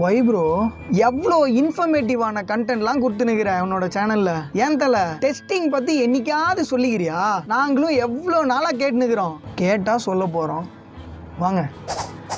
வை bro எவ்வளோ இன்ஃபர்மேட்டிவான கண்டென்ட்லாம் கொடுத்துனுக்கிறேன் உன்னோட சேனல்ல. ஏன் தல டெஸ்டிங் பத்தி என்னைக்காவது சொல்லிக்கிறியா? நாங்களும் எவ்வளோ நாளாக கேட்டுனுக்கிறோம். கேட்டா சொல்ல போறோம் வாங்க.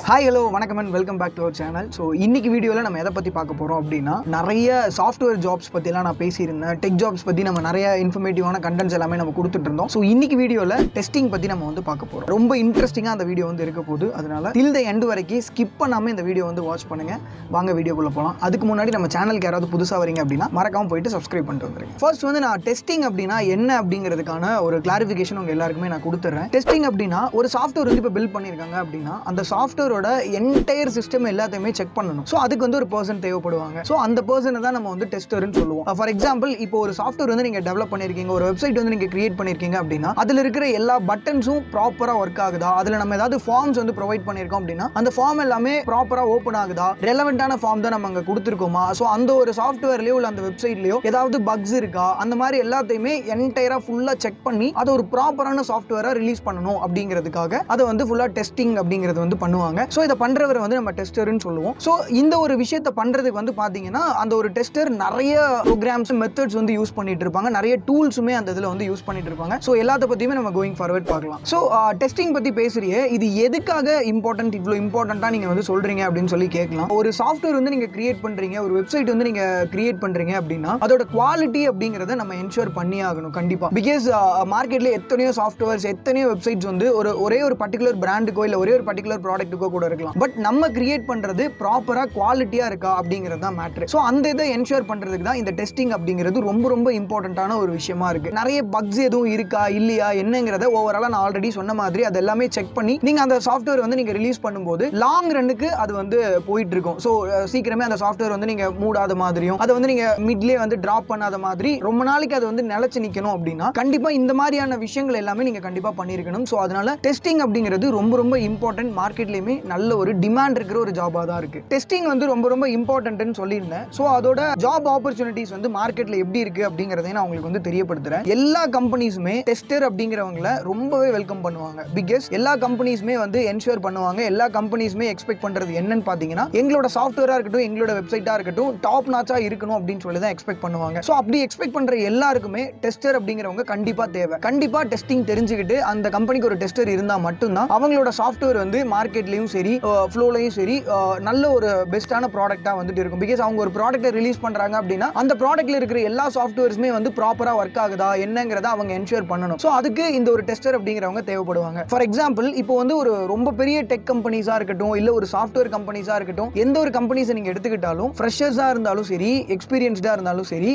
ஹாய் ஹலோ வணக்கம் and welcome back to our channel. So இன்னைக்கு வீடியோவில் நம்ம எதை பற்றி பார்க்க போகிறோம் அப்படின்னா, நிறைய சாஃப்ட்வேர் ஜாப்ஸ் பற்றிலாம் நான் பேசியிருந்தேன். டெக் ஜாப்ஸ் பற்றி நம்ம நிறைய இன்ஃபர்மேட்டிவான கண்டென்ட்ஸ் எல்லாமே நம்ம கொடுத்துட்டு இருந்தோம். ஸோ இன்னைக்கு வீடியோவில் டெஸ்டிங் பற்றி நம்ம வந்து பார்க்க போகிறோம். ரொம்ப இன்ட்ரெஸ்டிங்காக அந்த வீடியோ வந்து இருக்க போகுது. அதனால டில் த எண்ட் வரைக்கும் ஸ்கிப் பண்ணாமல் இந்த வீடியோ வந்து வாட்ச் பண்ணுங்கள். வாங்க வீடியோக்குள்ளே போகலாம். அதுக்கு முன்னாடி நம்ம சேனலுக்கு யாராவது புதுசாக வரீங்க அப்படின்னா மறக்காமல் போயிட்டு சப்ஸ்கிரைப் பண்ணிட்டு வந்துருங்க. ஃபர்ஸ்ட் வந்து நான் டெஸ்டிங் அப்படின்னா என்ன அப்படிங்கிறதுக்கான ஒரு கிளாரிஃபிகேஷன் உங்கள் எல்லாருக்குமே நான் கொடுத்துட்றேன். டெஸ்டிங் அப்படின்னா ஒரு சாஃப்ட்வேர் வந்து இப்போ பில்ட் பண்ணியிருக்காங்க அப்படின்னா அந்த சாஃப்ட்வேரோட என்டையர் சிஸ்டம் எல்லாத்தையுமே செக் பண்ணணும். ஸோ அதுக்கு வந்து ஒரு பர்சன் தேவைப்படுவாங்க. ஸோ அந்த பர்சனை தான் நம்ம வந்து டெஸ்டர்னு சொல்லுவோம். ஃபார் எக்ஸாம்பிள் இப்போ ஒரு சாஃப்ட்வேர் வந்து நீங்கள் டெவலப் பண்ணியிருக்கீங்க, ஒரு வெப்சைட் வந்து நீங்கள் கிரியேட் பண்ணியிருக்கீங்க அப்படின்னா அதில் இருக்கிற எல்லா பட்டன்ஸும் ப்ராப்பராக ஒர்க் ஆகுதா, அதில் நம்ம ஏதாவது ஃபார்ம்ஸ் வந்து ப்ரொவைட் பண்ணியிருக்கோம் அப்படின்னா அந்த ஃபார்ம் எல்லாமே ப்ராப்பராக ஓப்பன் ஆகுதா, ரெலவெண்டான ஃபார்ம் தான் நம்ம அங்கே கொடுத்துருக்கோமா, ஸோ அந்த ஒரு சாஃப்ட்வேர்லையோ இல்லை அந்த வெப்சைட்லையோ ஏதாவது பக்ஸ் இருக்கா, அந்த மாதிரி எல்லாத்தையுமே என்டையராக ஃபுல்லாக செக் பண்ணி அதை ஒரு ப்ராப்பரான சாஃப்ட்வேராக ரிலீஸ் பண்ணணும் அப்படிங்கிறதுக்காக அதை வந்து ஃபுல்லாக டெஸ்டிங் அப்படிங்கிறது வந்து பண்ணுவாங்க. ஸோ இதை பண்ணுறவர் வந்து நம்ம டெஸ்டர்னு சொல்லுவோம். ஸோ இந்த ஒரு விஷயத்தை பண்றதுக்கு வந்து பாத்தீங்கன்னா அந்த ஒரு டெஸ்டர் நிறைய ப்ரோக்ராம்ஸ் மெத்தட்ஸ் வந்து யூஸ் பண்ணிட்டு இருப்பாங்க, நிறைய டூல்ஸுமே அந்த இதில் வந்து யூஸ் பண்ணிட்டு இருப்பாங்க. ஸோ எல்லாத்த பத்தியுமே நம்ம கோயிங் ஃபார்வர்ட் பார்க்கலாம். ஸோ டெஸ்டிங் பத்தி பேசுறியே, இது எதுக்காக இம்பார்ட்டன்ட், இவ்வளோ இம்பார்ட்டன்ட்டா நீங்க வந்து சொல்றீங்க அப்படின்னு சொல்லி கேட்கலாம். ஒரு சாஃப்ட்வேர் வந்து நீங்க கிரியேட் பண்றீங்க, ஒரு வெப்சைட் வந்து நீங்க கிரியேட் பண்றீங்க அப்படின்னா அதோட குவாலிட்டி அப்படிங்கறத நம்ம என்ஷூர் பண்ணி ஆகணும் கண்டிப்பா. பிகாஸ் மார்க்கெட்ல எத்தனையோ சாஃப்ட்வேர்ஸ், எத்தனையோ வெப்சைட்ஸ் வந்து ஒரே ஒரு பர்டிகுலர் பிராண்டுக்கோ இல்லை ஒரே ஒரு பர்டிகுலர் ப்ராடக்ட்டுக்கோ கூட இருக்கலாம். பட் நம்ம கிரியேட் பண்றது ப்ராப்பரா குவாலிட்டியா இருக்கா அப்படிங்கிறது தான் மேட்டர். ஸோ அந்த இதை என்ஷூர் பண்றதுக்கு தான் இந்த டெஸ்டிங் அப்படிங்கிறது ரொம்ப ரொம்ப இம்பார்ட்டன்டான ஒரு விஷயமா இருக்கு. நிறைய பக்ஸ் எதுவும் இருக்கா இல்லையா என்னங்கிறத ஓவராலா நான் ஆல்ரெடி சொன்ன மாதிரி அது எல்லாமே செக் பண்ணி நீங்க அந்த சாஃப்ட்வேர் வந்து நீங்க ரிலீஸ் பண்ணும்போது லாங் ரன்னுக்கு அது வந்து போயிட்டு இருக்கும். ஸோ சீக்கிரமே அந்த சாஃப்ட்வேர் வந்து நீங்க மூடாத மாதிரியும் அதை வந்து நீங்க மிட்லேயே வந்து டிராப் பண்ணாத மாதிரி ரொம்ப நாளைக்கு அது வந்து நிலைச்சு நிக்கணும் அப்படின்னா கண்டிப்பா இந்த மாதிரியான விஷயங்கள் எல்லாமே நீங்க கண்டிப்பா பண்ணிருக்கணும். ஸோ அதனால டெஸ்டிங் அப்படிங்கிறது ரொம்ப ரொம்ப இம்பார்ட்டன்ட். மார்க்கெட்லயுமே நல்ல ஒரு டிமாண்ட் இருக்கிற ஒரு ஜாபா தான் இருக்கு. டெஸ்டிங் வந்து ரொம்ப ரொம்ப இம்பார்ட்டன்ட்னு சொல்லியிருந்தேன். ஸோ அதோட ஜாப் ஆப்பர்ச்சுனிட்டிஸ் வந்து மார்க்கெட்ல எப்படி இருக்கு அப்படிங்கறதை நான் உங்களுக்கு வந்து தெரியப்படுத்துறேன். எல்லா கம்பெனிஸுமே டெஸ்டர் அப்படிங்கிறவங்களை ரொம்பவே வெல்கம் பண்ணுவாங்க. பிகாஸ் எல்லா கம்பெனிஸுமே வந்து என்ஷூர் பண்ணுவாங்க. எல்லா கம்பெனிஸுமே எக்ஸ்பெக்ட் பண்றது என்னன்னு பாத்தீங்கன்னா எங்களோட சாஃப்ட்வேரா இருக்கட்டும், எங்களோட வெப்சைட்டா இருக்கட்டும் டாப் நாச்சா இருக்கணும் அப்படின்னு சொல்லி தான் எக்ஸ்பெக்ட் பண்ணுவாங்க. ஸோ அப்படி எக்ஸ்பெக்ட் பண்ற எல்லாருக்குமே டெஸ்டர் அப்படிங்கிறவங்க கண்டிப்பா தேவை. கண்டிப்பா டெஸ்டிங் தெரிஞ்சுக்கிட்டு அந்த கம்பெனிக்கு ஒரு டெஸ்டர் இருந்தா மட்டும்தான் அவங்களோட சாஃப்ட்வேர் வந்து மார்க்கெட்லயும் சரி ஃப்ளோலையும் சரி நல்ல ஒரு பெஸ்டான ப்ராடக்ட்டா வந்துட்டு இருக்கும். பிகாஸ் அவங்க ஒரு ப்ராடக்ட்டை ரிலீஸ் பண்றாங்க அப்படின்னா அந்த ப்ராடக்ட்ல இருக்கிற எல்லா சாஃப்ட்வேர்ஸுமே வந்து ப்ராப்பரா ஒர்க் ஆகுதா என்னங்கிறத அவங்க என்ஷூர் பண்ணணும். ஸோ அதுக்கு இந்த ஒரு டெஸ்டர் அப்படிங்கிறவங்க தேவைப்படுவாங்க. ஃபார் எக்ஸாம்பிள் இப்போ வந்து ஒரு ரொம்ப பெரிய டெக் கம்பெனிஸா இருக்கட்டும், இல்ல ஒரு சாஃப்ட்வேர் கம்பெனிஸா இருக்கட்டும், எந்த ஒரு கம்பெனிஸை நீங்க எடுத்துக்கிட்டாலும் ஃப்ரெஷர்ஸா இருந்தாலும் சரி, எக்ஸ்பீரியன்ஸ்டா இருந்தாலும் சரி,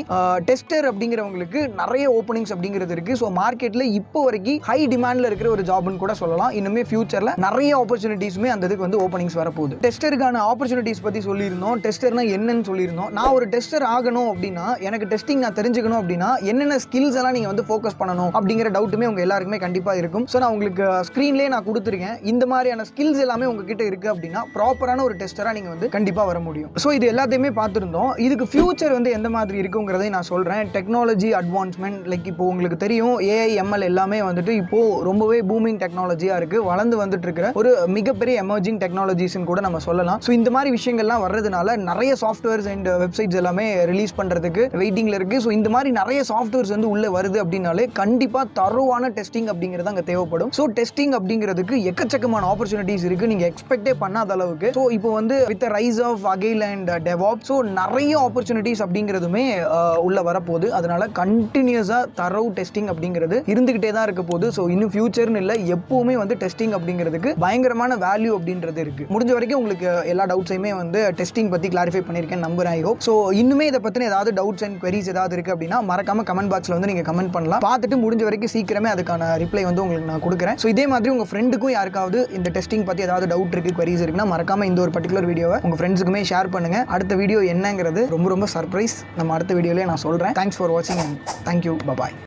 டெஸ்டர் அப்படிங்கிறவங்களுக்கு நிறைய ஓப்பனிங்ஸ் அப்படிங்கிறது இருக்கு. ஸோ மார்க்கெட்ல இப்போ வரைக்கும் ஹை டிமாண்ட்ல இருக்கிற ஒரு ஜாப்னு கூட சொல்லலாம். இன்னுமே ஃபியூச்சர்ல நிறைய ஆப்பர்ச்சுனிட்டிஸ்மே அந்த இதுக்கு வந்து ஓப்பனிங்ஸ் வரப்போகுது. டெஸ்டருக்கான ஆப்பர்ச்சுனிட்டிஸ் பத்தி சொல்லியிருந்தோம், டெஸ்டர்னா என்னன்னு சொல்லியிருந்தோம். நான் ஒரு டெஸ்டர் ஆகணும் அப்படின்னா, எனக்கு டெஸ்டிங் நான் தெரிஞ்சுக்கணும் அப்படின்னா என்னென்ன ஸ்கில்ஸ் எல்லாம் நீங்க வந்து ஃபோக்கஸ் பண்ணணும் அப்படிங்கிற டவுட்டுமே உங்க எல்லாருக்குமே கண்டிப்பா இருக்கும். ஸோ நான் உங்களுக்கு ஸ்கிரீன்லேயே நான் கொடுத்துருக்கேன். இந்த மாதிரியான ஸ்கில்ஸ் எல்லாமே உங்ககிட்ட இருக்கு அப்படின்னா ப்ராப்பரான ஒரு டெஸ்டரா நீங்க வந்து கண்டிப்பா வர முடியும். ஸோ இது எல்லாத்தையுமே பார்த்துருந்தோம். இதுக்கு ஃபியூச்சர் வந்து எந்த மாதிரி இருக்குங்கிறதை நான் சொல்றேன். டெக்னாலஜி அட்வான்ஸ்மெண்ட் லைக் இப்போ உங்களுக்கு தெரியும் ஏஐ எம்எல் எல்லாமே வந்துட்டு இப்போ ரொம்பவே பூமிங் டெக்னாலஜியா இருக்கு, வளர்ந்து வந்துட்டு இருக்கிற ஒரு மிகப்பெரிய எமர்ஜிங் டெக்னாலஜிஸ் கூட நம்ம சொல்லலாம். ஸோ இந்த மாதிரி விஷயங்கள்லாம் வர்றதுனால நிறைய சாஃப்ட்வேர்ஸ் அண்ட் வெப்சைட்ஸ் எல்லாமே ரிலீஸ் பண்றதுக்கு வெயிட்டிங்ல இருக்கு. ஸோ இந்த மாதிரி நிறைய சாஃப்ட்வேர்ஸ் வந்து உள்ள வருது அப்படின்னாலே கண்டிப்பா தரோவான டெஸ்டிங் அப்படிங்கிறது அங்கே தேவைப்படும். ஸோ டெஸ்டிங் அப்படிங்கிறதுக்கு எக்கச்சக்கமான ஆப்பர்ச்சுனிட்டிஸ் இருக்கு, நீங்க எக்ஸ்பெக்டே பண்ணாத அளவுக்கு. ஸோ இப்போ வந்து with rise of agile and DevOps so நிறைய ஆப்பர்ச்சுனிட்டிஸ் அப்படிங்கிறதுமே உள்ள வரப்போகுது. அதனால கண்டினியூஸா தரவு டெஸ்டிங் அப்படிங்கிறது இருந்துகிட்டே தான் இருக்க போகுது. ஸோ இன்னும் ஃபியூச்சர்னு இல்லை, எப்பவுமே வந்து டெஸ்டிங் அப்படிங்கிறதுக்கு பயங்கரமான வேல்யூ அப்படின்றது இருக்கு. முடிஞ்ச வரைக்கும் உங்களுக்கு எல்லா டவுட்ஸையுமே வந்து டெஸ்டிங் பத்தி கிளாரிஃபை பண்ணியிருக்கேன் நம்பர். I hope. ஸோ இன்னுமே இதை பத்தின ஏதாவது டவுட்ஸ் அண்ட் queries ஏதாவது இருக்கு அப்படின்னா மறக்காம கமெண்ட் பாக்ஸ்ல வந்து நீங்க கமெண்ட் பண்ணலாம். பார்த்துட்டு முடிஞ்ச வரைக்கும் சீக்கிரமே அதுக்கான ரிப்ளை வந்து உங்களுக்கு நான் கொடுக்குறேன். ஸோ இதே மாதிரி உங்க ஃப்ரெண்டுக்கும் யாருக்காவது இந்த டெஸ்டிங் பத்தி ஏதாவது டவுட் இருக்கு, queries இருக்குன்னா மறக்காம இந்த ஒரு பர்டிகுலர் வீடியோவை உங்க ஃப்ரெண்ட்ஸுக்குமே ஷேர் பண்ணுங்க. அடுத்த வீடியோ என்னங்கிறது ரொம்ப ரொம்ப சர்ப்ரைஸ் நம்ம அடுத்த வீடியோலயே நான் சொல்றேன். தேங்க்ஸ் ஃபார் வாட்சிங் அண்ட் தேங்க்யூ. பாய்.